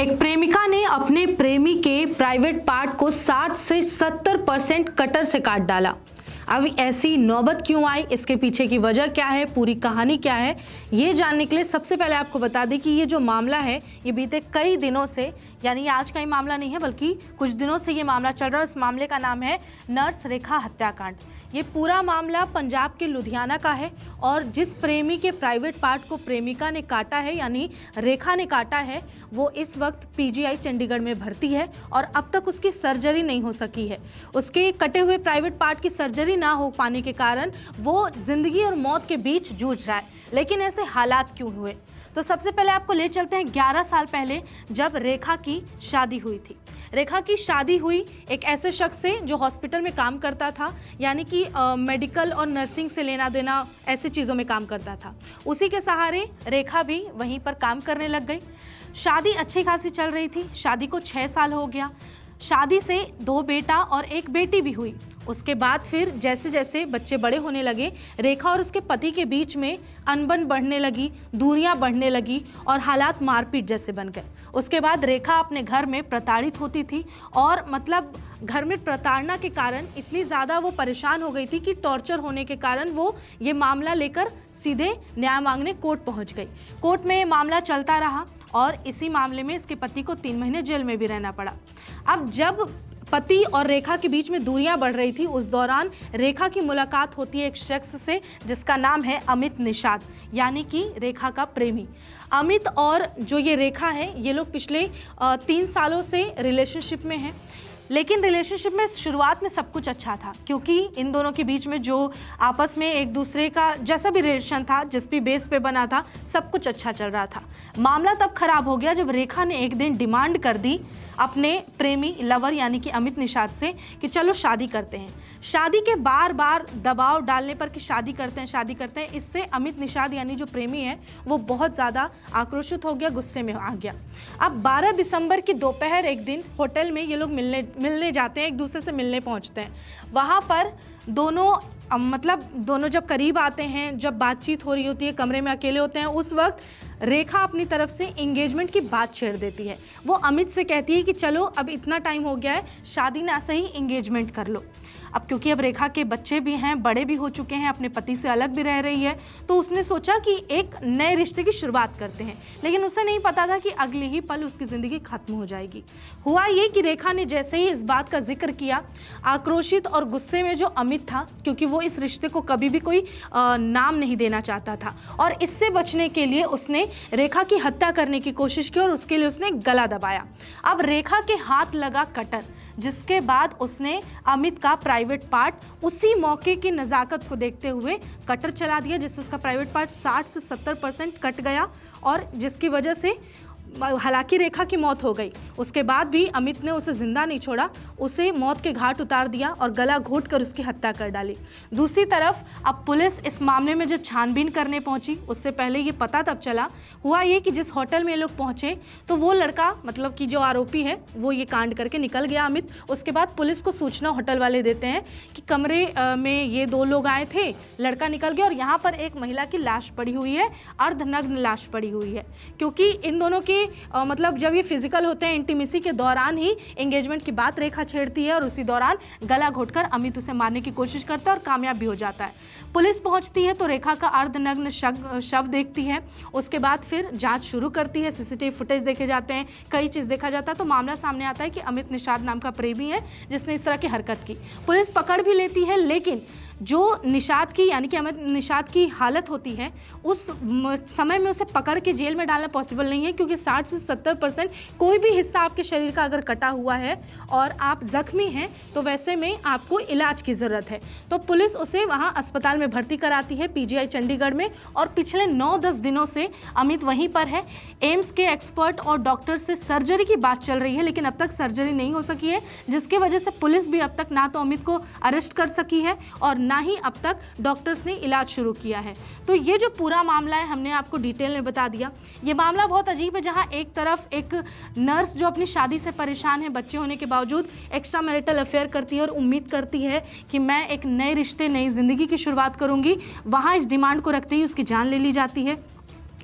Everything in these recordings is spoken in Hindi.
एक प्रेमिका ने अपने प्रेमी के प्राइवेट पार्ट को 60 से 70% कटर से काट डाला। अब ऐसी नौबत क्यों आई, इसके पीछे की वजह क्या है, पूरी कहानी क्या है, ये जानने के लिए सबसे पहले आपको बता दें कि ये जो मामला है ये बीते कई दिनों से, यानी ये आज का ही मामला नहीं है बल्कि कुछ दिनों से ये मामला चल रहा है। इस मामले का नाम है नर्स रेखा हत्याकांड। ये पूरा मामला पंजाब के लुधियाना का है और जिस प्रेमी के प्राइवेट पार्ट को प्रेमिका ने काटा है यानी रेखा ने काटा है, वो इस वक्त पीजीआई चंडीगढ़ में भर्ती है और अब तक उसकी सर्जरी नहीं हो सकी है। उसके कटे हुए प्राइवेट पार्ट की सर्जरी ना हो पाने के कारण वो जिंदगी और मौत के बीच जूझ रहा है। लेकिन ऐसे हालात क्यों हुए, तो सबसे पहले आपको ले चलते हैं 11 साल पहले, जब रेखा की शादी हुई थी। रेखा की शादी हुई एक ऐसे शख्स से जो हॉस्पिटल में काम करता था, यानी कि मेडिकल और नर्सिंग से लेना देना ऐसी चीज़ों में काम करता था। उसी के सहारे रेखा भी वहीं पर काम करने लग गई। शादी अच्छी खासी चल रही थी। शादी को 6 साल हो गया। शादी से 2 बेटा और 1 बेटी भी हुई। उसके बाद फिर जैसे जैसे बच्चे बड़े होने लगे, रेखा और उसके पति के बीच में अनबन बढ़ने लगी, दूरियां बढ़ने लगी और हालात मारपीट जैसे बन गए। उसके बाद रेखा अपने घर में प्रताड़ित होती थी और मतलब घर में प्रताड़ना के कारण इतनी ज़्यादा वो परेशान हो गई थी कि टॉर्चर होने के कारण वो ये मामला लेकर सीधे न्याय मांगने कोर्ट पहुंच गई। कोर्ट में ये मामला चलता रहा और इसी मामले में इसके पति को 3 महीने जेल में भी रहना पड़ा। अब जब पति और रेखा के बीच में दूरियां बढ़ रही थी, उस दौरान रेखा की मुलाकात होती है एक शख्स से जिसका नाम है अमित निषाद, यानी कि रेखा का प्रेमी। अमित और जो ये रेखा है, ये लोग पिछले 3 सालों से रिलेशनशिप में हैं। लेकिन रिलेशनशिप में शुरुआत में सब कुछ अच्छा था, क्योंकि इन दोनों के बीच में जो आपस में एक दूसरे का जैसा भी रिलेशन था, जिस भी बेस पे बना था, सब कुछ अच्छा चल रहा था। मामला तब खराब हो गया जब रेखा ने एक दिन डिमांड कर दी अपने प्रेमी लवर यानी कि अमित निषाद से कि चलो शादी करते हैं। शादी के बार बार दबाव डालने पर कि शादी करते हैं, इससे अमित निषाद यानी जो प्रेमी है वो बहुत ज़्यादा आक्रोशित हो गया, गुस्से में आ गया। अब 12 दिसंबर की दोपहर एक दिन होटल में ये लोग मिलने जाते हैं, एक दूसरे से मिलने पहुंचते हैं। वहाँ पर दोनों जब करीब आते हैं, जब बातचीत हो रही होती है, कमरे में अकेले होते हैं, उस वक्त रेखा अपनी तरफ से एंगेजमेंट की बात छेड़ देती है। वो अमित से कहती है कि चलो अब इतना टाइम हो गया है, शादी ना सही एंगेजमेंट कर लो। अब क्योंकि अब रेखा के बच्चे भी हैं, बड़े भी हो चुके हैं, अपने पति से अलग भी रह रही है, तो उसने सोचा कि एक नए रिश्ते की शुरुआत करते हैं। लेकिन उसे नहीं पता था कि अगले ही पल उसकी ज़िंदगी खत्म हो जाएगी। हुआ ये कि रेखा ने जैसे ही इस बात का जिक्र किया, आक्रोशित और गुस्से में जो अमित था, क्योंकि वो इस रिश्ते को कभी भी कोई नाम नहीं देना चाहता था और इससे बचने के लिए उसने रेखा की हत्या करने की कोशिश की और उसके लिए उसने गला दबाया। अब रेखा के हाथ लगा कटर, जिसके बाद उसने अमित का प्राइवेट पार्ट उसी मौके की नज़ाकत को देखते हुए कटर चला दिया, जिससे उसका प्राइवेट पार्ट 60 से 70% कट गया और जिसकी वजह से हालांकि रेखा की मौत हो गई। उसके बाद भी अमित ने उसे जिंदा नहीं छोड़ा, उसे मौत के घाट उतार दिया और गला घोट कर उसकी हत्या कर डाली। दूसरी तरफ अब पुलिस इस मामले में जब छानबीन करने पहुंची, उससे पहले ये पता तब चला, हुआ ये कि जिस होटल में लोग पहुंचे तो वो लड़का, मतलब कि जो आरोपी है, वो ये कांड करके निकल गया अमित। उसके बाद पुलिस को सूचना होटल वाले देते हैं कि कमरे में ये 2 लोग आए थे, लड़का निकल गया और यहाँ पर एक महिला की लाश पड़ी हुई है, अर्धनग्न लाश पड़ी हुई है। क्योंकि इन दोनों के मतलब जब ये फिजिकल होते हैं, इंटीमेसी के दौरान ही एंगेजमेंट की बात रेखा छेड़ती है और उसी दौरान गला घोटकर अमित उसे मारने की कोशिश करता है और कामयाब भी हो जाता है। पुलिस पहुंचती है तो रेखा का अर्धनग्न शव देखती है। उसके बाद फिर जांच शुरू करती है, सीसीटीवी फुटेज देखे जाते हैं, कई चीज़ देखा जाता है, तो मामला सामने आता है कि अमित निषाद नाम का प्रेमी है जिसने इस तरह की हरकत की। पुलिस पकड़ भी लेती है, लेकिन जो निषाद की यानी कि अमित निषाद की हालत होती है, उस समय में उसे पकड़ के जेल में डालना पॉसिबल नहीं है, क्योंकि 60 से 70% कोई भी हिस्सा आपके शरीर का अगर कटा हुआ है और आप जख्मी हैं तो वैसे में आपको इलाज की ज़रूरत है। तो पुलिस उसे वहाँ अस्पताल में भर्ती कराती है पीजीआई चंडीगढ़ में और पिछले 9-10 दिनों से अमित वहीं पर है। एम्स के एक्सपर्ट और डॉक्टर से सर्जरी की बात चल रही है, लेकिन अब तक सर्जरी नहीं हो सकी है, जिसकी वजह से पुलिस भी अब तक ना तो अमित को अरेस्ट कर सकी है और ना ही अब तक डॉक्टर्स ने इलाज शुरू किया है। तो ये जो पूरा मामला है हमने आपको डिटेल में बता दिया। ये मामला बहुत अजीब है, जहां एक तरफ एक नर्स जो अपनी शादी से परेशान है, बच्चे होने के बावजूद एक्स्ट्रा मैरिटल अफेयर करती है और उम्मीद करती है कि मैं एक नए रिश्ते, नई ज़िंदगी की शुरुआत करूंगी, वहाँ इस डिमांड को रखते ही उसकी जान ले ली जाती है।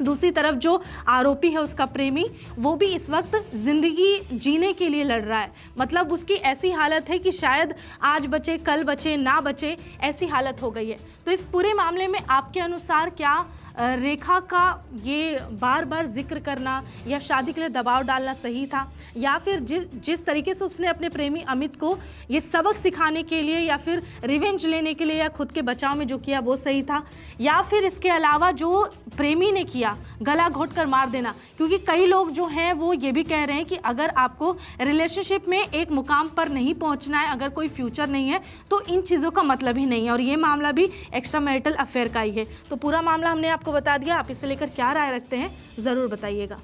दूसरी तरफ जो आरोपी है उसका प्रेमी, वो भी इस वक्त ज़िंदगी जीने के लिए लड़ रहा है। मतलब उसकी ऐसी हालत है कि शायद आज बचे कल बचे ना बचे, ऐसी हालत हो गई है। तो इस पूरे मामले में आपके अनुसार क्या रेखा का ये बार बार जिक्र करना या शादी के लिए दबाव डालना सही था, या फिर जिस तरीके से उसने अपने प्रेमी अमित को ये सबक सिखाने के लिए या फिर रिवेंज लेने के लिए या खुद के बचाव में जो किया वो सही था, या फिर इसके अलावा जो प्रेमी ने किया गला घोट कर मार देना? क्योंकि कई लोग जो हैं वो ये भी कह रहे हैं कि अगर आपको रिलेशनशिप में एक मुकाम पर नहीं पहुंचना है, अगर कोई फ्यूचर नहीं है, तो इन चीज़ों का मतलब ही नहीं है। और ये मामला भी एक्स्ट्रा मैरिटल अफेयर का ही है। तो पूरा मामला हमने आपको बता दिया, आप इससे लेकर क्या राय रखते हैं ज़रूर बताइएगा।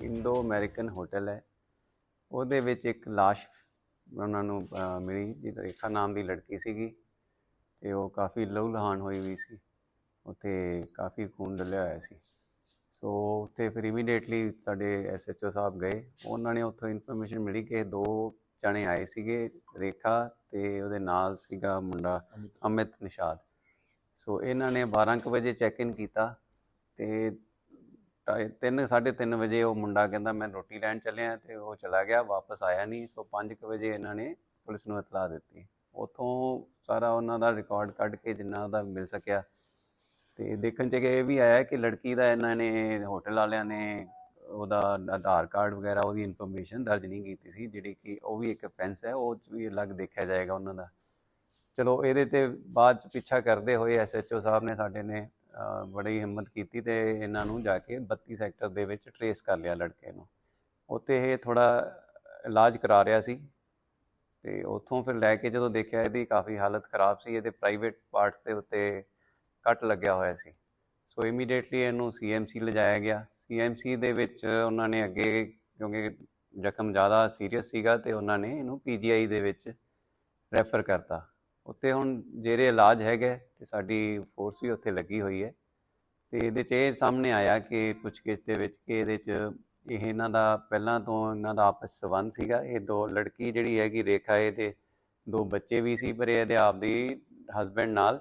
इंडो अमेरिकन होटल है, ਉਹਦੇ ਵਿੱਚ ਇੱਕ ਲਾਸ਼ ਉਹਨਾਂ ਨੂੰ ਮਿਲੀ, ਜਿਹਦੀ ਰੇਖਾ ਨਾਮ ਦੀ ਲੜਕੀ ਸੀਗੀ, ਤੇ ਉਹ ਕਾਫੀ ਲਹੂ ਲਹਾਨ ਹੋਈ ਹੋਈ ਸੀ, ਉੱਥੇ ਕਾਫੀ ਖੂਨ ਡੁੱਲਿਆ ਹੋਇਆ ਸੀ। ਸੋ ਉੱਥੇ ਫਿਰ ਇਮੀਡੀਏਟਲੀ ਸਾਡੇ SHO ਸਾਹਿਬ ਗਏ। ਉਹਨਾਂ ਨੇ ਉੱਥੋਂ ਇਨਫੋਰਮੇਸ਼ਨ ਮਿਲੀ ਕਿ 2 ਜਣੇ ਆਏ ਸੀਗੇ, ਰੇਖਾ ਤੇ ਉਹਦੇ ਨਾਲ ਸੀਗਾ ਮੁੰਡਾ ਅਮਿਤ ਨਿਸ਼ਾਦ। ਸੋ ਇਹਨਾਂ ਨੇ 12 ਕੁ ਵਜੇ ਚੈੱਕ ਇਨ ਕੀਤਾ ਤੇ 3:30 ਵਜੇ ਉਹ ਮੁੰਡਾ ਕਹਿੰਦਾ ਮੈਂ ਰੋਟੀ ਲੈਣ ਚੱਲਿਆ, ਤੇ ਉਹ ਚਲਾ ਗਿਆ, ਵਾਪਸ ਆਇਆ ਨਹੀਂ। ਸੋ 5 ਕੁ ਵਜੇ ਇਹਨਾਂ ਨੇ ਪੁਲਿਸ ਨੂੰ ਇਤਲਾਹ ਦਿੱਤੀ। ਉੱਥੋਂ ਸਾਰਾ ਉਹਨਾਂ ਦਾ ਰਿਕਾਰਡ ਕੱਢ ਕੇ ਜਿੰਨਾ ਉਹਦਾ ਮਿਲ ਸਕਿਆ, ਤੇ ਦੇਖਣ 'ਚ ਇਹ ਵੀ ਆਇਆ ਕਿ ਲੜਕੀ ਦਾ ਇਹਨਾਂ ਨੇ ਹੋਟਲ ਵਾਲਿਆਂ ਨੇ ਉਹਦਾ ਆਧਾਰ ਕਾਰਡ ਵਗੈਰਾ ਉਹਦੀ ਇਨਫੋਰਮੇਸ਼ਨ ਦਰਜ ਨਹੀਂ ਕੀਤੀ ਸੀ, ਜਿਹੜੀ ਕਿ ਉਹ ਵੀ ਇੱਕ ਅਫੈਂਸ ਹੈ, ਉਹ 'ਚ ਵੀ ਅਲੱਗ ਦੇਖਿਆ ਜਾਏਗਾ ਉਹਨਾਂ ਦਾ। ਚਲੋ ਇਹਦੇ 'ਤੇ ਬਾਅਦ 'ਚ ਪਿੱਛਾ ਕਰਦੇ ਹੋਏ SHO ਸਾਹਿਬ ਨੇ ਸਾਡੇ ਨੇ ਬੜੀ ਹਿੰਮਤ ਕੀਤੀ ਤੇ ਇਹਨਾਂ ਨੂੰ ਜਾ ਕੇ 32 ਸੈਕਟਰ ਦੇ ਵਿੱਚ ਟਰੇਸ ਕਰ ਲਿਆ ਲੜਕੇ ਨੂੰ। ਉੱਥੇ ਇਹ ਥੋੜ੍ਹਾ ਇਲਾਜ ਕਰਾ ਰਿਹਾ ਸੀ, ਤੇ ਉੱਥੋਂ ਫਿਰ ਲੈ ਕੇ ਜਦੋਂ ਦੇਖਿਆ ਇਹਦੀ ਕਾਫੀ ਹਾਲਤ ਖਰਾਬ ਸੀ, ਇਹਦੇ ਪ੍ਰਾਈਵੇਟ ਪਾਰਟਸ ਦੇ ਉੱਤੇ ਕੱਟ ਲੱਗਿਆ ਹੋਇਆ ਸੀ। ਸੋ ਇਮੀਡੀਏਟਲੀ ਇਹਨੂੰ CMC ਲਿਜਾਇਆ ਗਿਆ। CMC ਦੇ ਵਿੱਚ ਉਹਨਾਂ ਨੇ ਅੱਗੇ, ਕਿਉਂਕਿ ਜ਼ਖਮ ਜ਼ਿਆਦਾ ਸੀਰੀਅਸ ਸੀਗਾ, ਤੇ ਉਹਨਾਂ ਨੇ ਇਹਨੂੰ PGI ਦੇ ਵਿੱਚ ਰੈਫਰ ਕਰਤਾ। ਉੱਥੇ ਹੁਣ ਜਿਹੜੇ ਇਲਾਜ ਹੈਗੇ, ਤੇ ਸਾਡੀ ਫੋਰਸ ਵੀ ਉੱਥੇ ਲੱਗੀ ਹੋਈ ਹੈ। ਤੇ ਇਹਦੇ 'ਚ ਇਹ ਸਾਹਮਣੇ ਆਇਆ ਕਿ ਪੁੱਛਗਿੱਛ ਦੇ ਵਿੱਚ ਕਿ ਇਹਦੇ 'ਚ ਇਹਨਾਂ ਦਾ ਪਹਿਲਾਂ ਤੋਂ ਇਹਨਾਂ ਦਾ ਆਪਸ ਸੰਬੰਧ ਸੀਗਾ। ਇਹ 2 ਲੜਕੀ ਜਿਹੜੀ ਹੈਗੀ ਰੇਖਾ, ਇਹਦੇ 2 ਬੱਚੇ ਵੀ ਸੀ, ਪਰ ਇਹਦੇ ਆਪਦੀ ਹਸਬੈਂਡ ਨਾਲ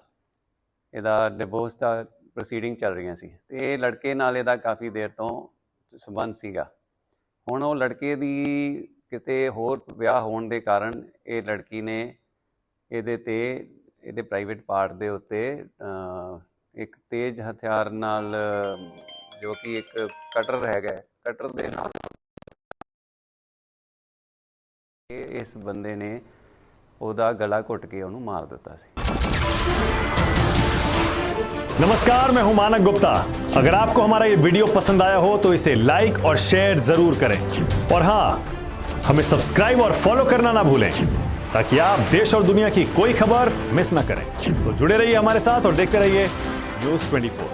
ਇਹਦਾ ਡਿਵੋਰਸ ਦਾ ਪ੍ਰੋਸੀਡਿੰਗ ਚੱਲ ਰਹੀਆਂ ਸੀ, ਤੇ ਇਹ ਲੜਕੇ ਨਾਲ ਇਹਦਾ ਕਾਫੀ ਦੇਰ ਤੋਂ ਸੰਬੰਧ ਸੀਗਾ। ਹੁਣ ਉਹ ਲੜਕੇ ਦੀ ਕਿਤੇ ਹੋਰ ਵਿਆਹ ਹੋਣ ਦੇ ਕਾਰਨ ਇਹ ਲੜਕੀ ਨੇ ਇਹਦੇ 'ਤੇ ਇਹਦੇ ਪ੍ਰਾਈਵੇਟ ਪਾਰਟ ਦੇ ਉੱਤੇ ਇੱਕ ਤੇਜ਼ ਹਥਿਆਰ ਨਾਲ, ਜੋ ਕਿ ਇੱਕ ਕਟਰ ਹੈਗਾ, ਕਟਰ ਦੇ ਨਾਲ ਇਸ ਬੰਦੇ ਨੇ ਉਹਦਾ ਗਲਾ ਘੁੱਟ ਕੇ ਉਹਨੂੰ ਮਾਰ ਦਿੱਤਾ ਸੀ। नमस्कार, मैं हूं मानक गुप्ता। अगर आपको हमारा ये वीडियो पसंद आया हो तो इसे लाइक और शेयर जरूर करें, और हाँ, हमें सब्सक्राइब और फॉलो करना ना भूलें, ताकि आप देश और दुनिया की कोई खबर मिस ना करें। तो जुड़े रहिए हमारे साथ और देखते रहिए News 24।